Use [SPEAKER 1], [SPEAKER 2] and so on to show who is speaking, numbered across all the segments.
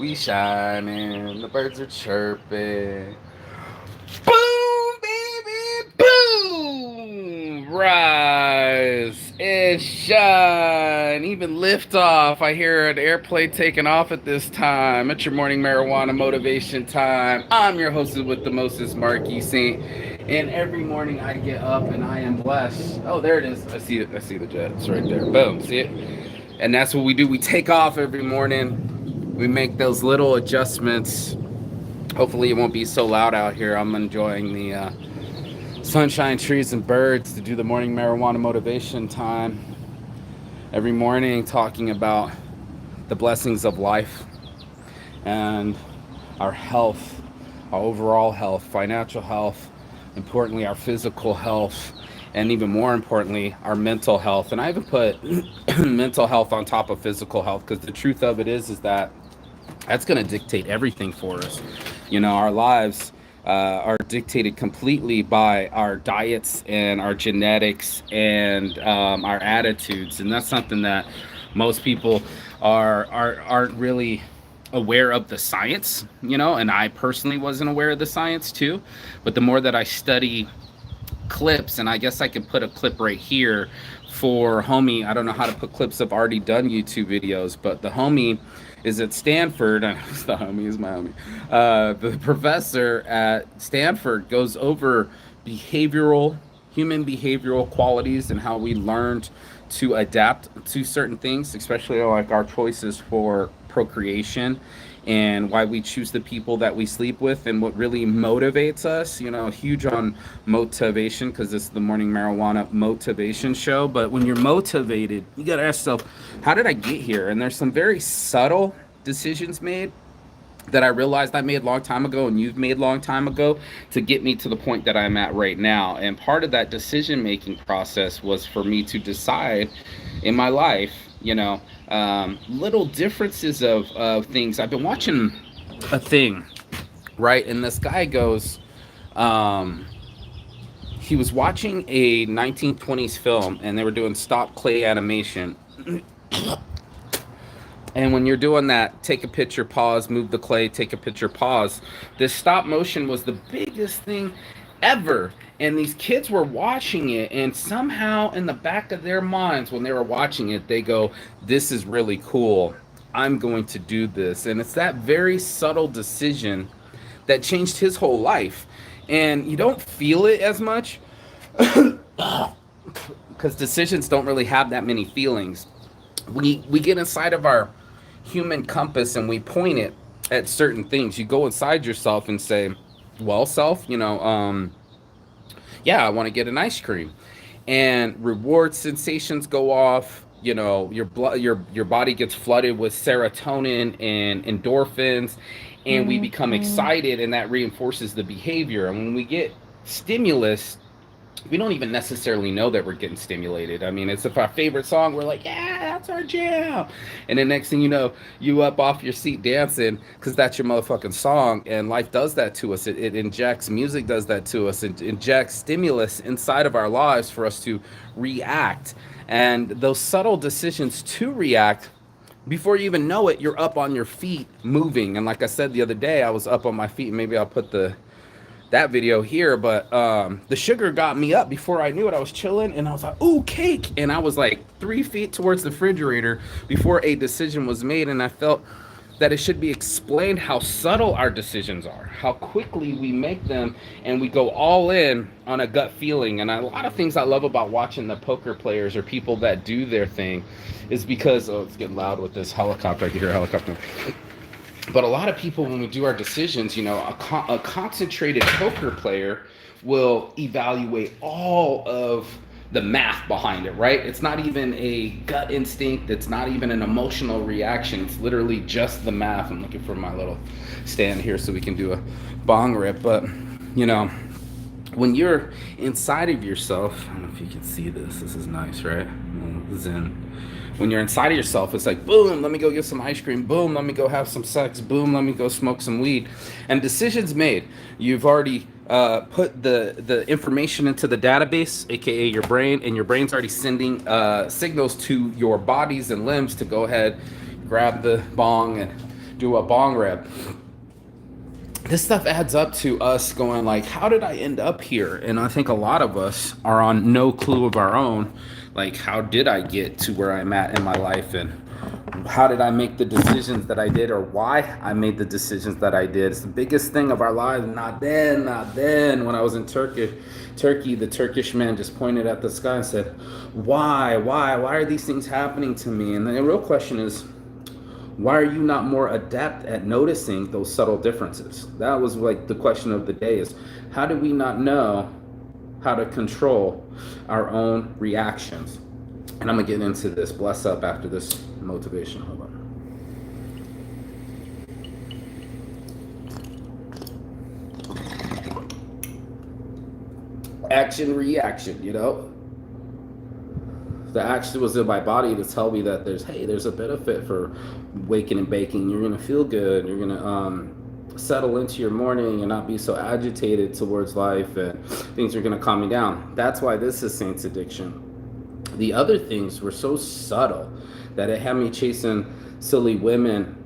[SPEAKER 1] We shining, the birds are chirping. Boom, baby, boom! Rise and shine. Even lift off. I hear an airplane taking off at this time. It's your morning marijuana motivation time. I'm your hostess with the mostest, Marky Saint. And every morning I get up and I am blessed. Oh, there it is. I see it. I see the jet. It's right there. Boom. See it? And that's what we do. We take off every morning. We make those little adjustments. Hopefully it won't be so loud out here. I'm enjoying the sunshine, trees, and birds to do the morning marijuana motivation time every morning, talking about the blessings of life and our health, our overall health, financial health, importantly our physical health, and even more importantly our mental health. And I even put mental health on top of physical health, because the truth of it is that that's going to dictate everything for us. You know, our lives are dictated completely by our diets and our genetics and our attitudes, and that's something that most people aren't really aware of the science. You know, and I personally wasn't aware of the science too. But the more that I study clips, and I guess I could put a clip right here for homie. I don't know how to put clips. I've already done YouTube videos, but the homie is at Stanford. It's the homie is my homie. The professor at Stanford goes over behavioral, human behavioral qualities and how we learned to adapt to certain things, especially like our choices for procreation and why we choose the people that we sleep with and what really motivates us. You know, huge on motivation because it's the morning marijuana motivation show. But when you're motivated, you got to ask yourself, how did I get here? And there's some very subtle decisions made that I realized I made a long time ago and you've made a long time ago to get me to the point that I'm at right now. And part of that decision making process was for me to decide in my life, you know, little differences of things. I've been watching a thing, right? And this guy goes, um, he was watching a 1920s film and they were doing stop clay animation. And when you're doing that, take a picture, pause, move the clay, take a picture, pause. This stop motion was the biggest thing ever. And these kids were watching it, and somehow in the back of their minds, when they were watching it, they go, this is really cool. I'm going to do this. And it's that very subtle decision that changed his whole life. And you don't feel it as much because decisions don't really have that many feelings. We get inside of our human compass and we point it at certain things. You go inside yourself and say, well, self, you know, yeah, I want to get an ice cream. And reward sensations go off. You know, your blood, your body gets flooded with serotonin and endorphins, and we become excited, and that reinforces the behavior. And when we get stimulus, we don't even necessarily know that we're getting stimulated. I mean, it's if our favorite song, we're like, yeah, that's our jam. And the next thing you know, you up off your seat dancing because that's your motherfucking song. And life does that to us. It injects, music does that to us. It injects stimulus inside of our lives for us to react. And those subtle decisions to react, before you even know it, you're up on your feet moving. And like I said the other day, I was up on my feet. And maybe I'll put that video here, but the sugar got me up before I knew it. I was chilling and I was like, ooh, cake. And I was like 3 feet towards the refrigerator before a decision was made. And I felt that it should be explained how subtle our decisions are, how quickly we make them, and we go all in on a gut feeling. And a lot of things I love about watching the poker players or people that do their thing is because, oh, it's getting loud with this helicopter. I can hear a helicopter. But a lot of people, when we do our decisions, you know, a concentrated poker player will evaluate all of the math behind it, right? It's not even a gut instinct. It's not even an emotional reaction. It's literally just the math. I'm looking for my little stand here so we can do a bong rip. But, you know, when you're inside of yourself, I don't know if you can see this. This is nice, right? Zen. When you're inside of yourself, it's like, boom, let me go get some ice cream. Boom, let me go have some sex. Boom, let me go smoke some weed. And decisions made. You've already put the information into the database, aka your brain, and your brain's already sending signals to your bodies and limbs to go ahead, grab the bong and do a bong rip. This stuff adds up to us going like, how did I end up here? And I think a lot of us are on no clue of our own. Like, how did I get to where I'm at in my life? And how did I make the decisions that I did, or why I made the decisions that I did? It's the biggest thing of our lives. Not then, not then. When I was in Turkey, the Turkish man just pointed at the sky and said, why are these things happening to me? And the real question is, why are you not more adept at noticing those subtle differences? That was like the question of the day, is how do we not know how to control our own reactions? And I'm gonna get into this. Bless up after this motivation. Hold on. Action, reaction, you know? The action was in my body to tell me that there's a benefit for waking and baking. You're gonna feel good. You're gonna settle into your morning and not be so agitated towards life, and things are gonna calm you down. That's why this is Saints Addiction. The other things were so subtle that it had me chasing silly women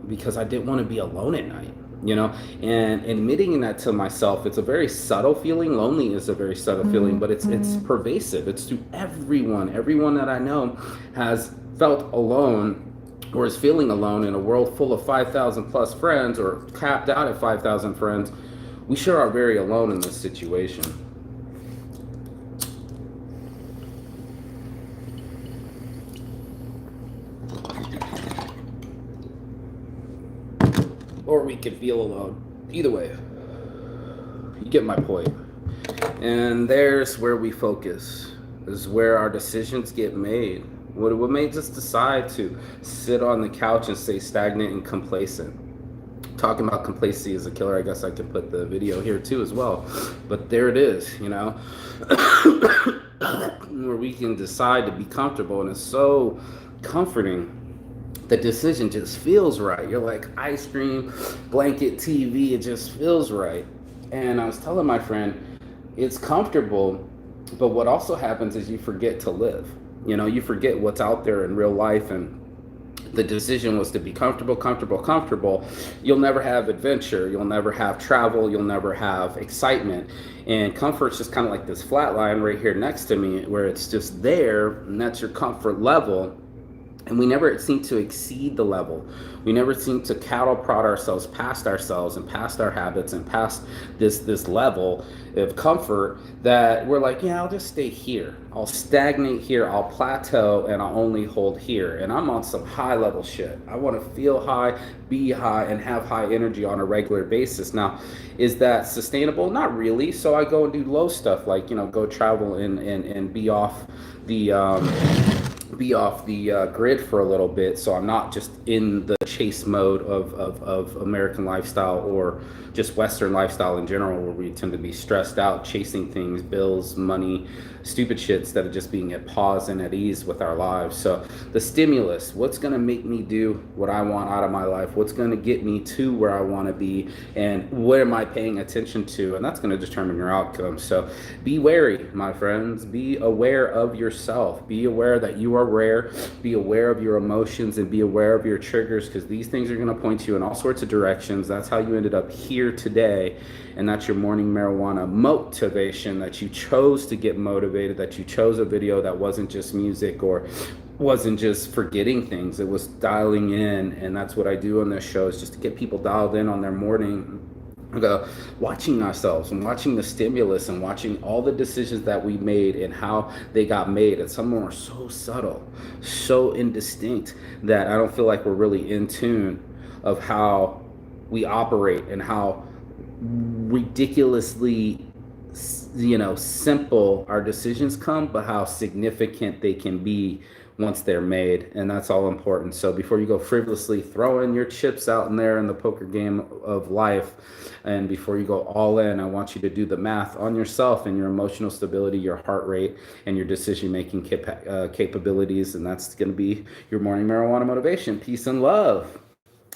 [SPEAKER 1] because I didn't want to be alone at night. You know, and admitting that to myself, it's a very subtle feeling. Lonely is a very subtle feeling, but it's pervasive. It's to everyone. Everyone that I know has felt alone or is feeling alone in a world full of 5,000 plus friends, or capped out at 5,000 friends. We sure are very alone in this situation. Or we could feel alone. Either way, you get my point. And there's where we focus. This is where our decisions get made. What made us decide to sit on the couch and stay stagnant and complacent? Talking about complacency as a killer, I guess I could put the video here too as well. But there it is, you know, where we can decide to be comfortable, and it's so comforting. The decision just feels right. You're like, ice cream, blanket, TV, it just feels right. And I was telling my friend, it's comfortable, but what also happens is you forget to live. You know, you forget what's out there in real life, and the decision was to be comfortable, comfortable, comfortable. You'll never have adventure. You'll never have travel. You'll never have excitement. And comfort's just kind of like this flat line right here next to me, where it's just there, and that's your comfort level. And we never seem to exceed the level. We never seem to cattle prod ourselves and past our habits and past this level of comfort, that we're like, yeah, I'll just stay here. I'll stagnate here. I'll plateau, and I'll only hold here. And I'm on some high level shit. I want to feel high, be high, and have high energy on a regular basis. Now, is that sustainable? Not really. So I go and do low stuff, like, you know, go travel and be off the grid for a little bit, so I'm not just in the chase mode of American lifestyle, or just Western lifestyle in general, where we tend to be stressed out chasing things, bills, money, stupid shit, instead of just being at pause and at ease with our lives. So the stimulus, what's going to make me do what I want out of my life? What's going to get me to where I want to be? And what am I paying attention to? And that's going to determine your outcome. So be wary, my friends. Be aware of yourself. Be aware that you are rare. Be aware of your emotions, and be aware of your triggers, because these things are going to point you in all sorts of directions. That's how you ended up here today. And that's your morning marijuana motivation, that you chose to get motivated, that you chose a video that wasn't just music, or wasn't just forgetting things. It was dialing in. And that's what I do on this show, is just to get people dialed in on their morning, watching ourselves and watching the stimulus and watching all the decisions that we made and how they got made. And some of them are so subtle, so indistinct, that I don't feel like we're really in tune of how we operate, and how ridiculously, you know, simple our decisions come, but how significant they can be once they're made. And that's all important. So before you go frivolously throwing your chips out in there in the poker game of life, and before you go all in, I want you to do the math on yourself and your emotional stability, your heart rate, and your decision-making capabilities. And that's going to be your morning marijuana motivation. Peace and love.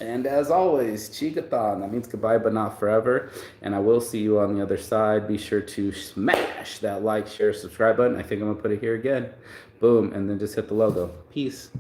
[SPEAKER 1] And as always, Chigathon, that means goodbye but not forever. And I will see you on the other side. Be sure to smash that like, share, subscribe button. I think I'm going to put it here again. Boom. And then just hit the logo. Peace.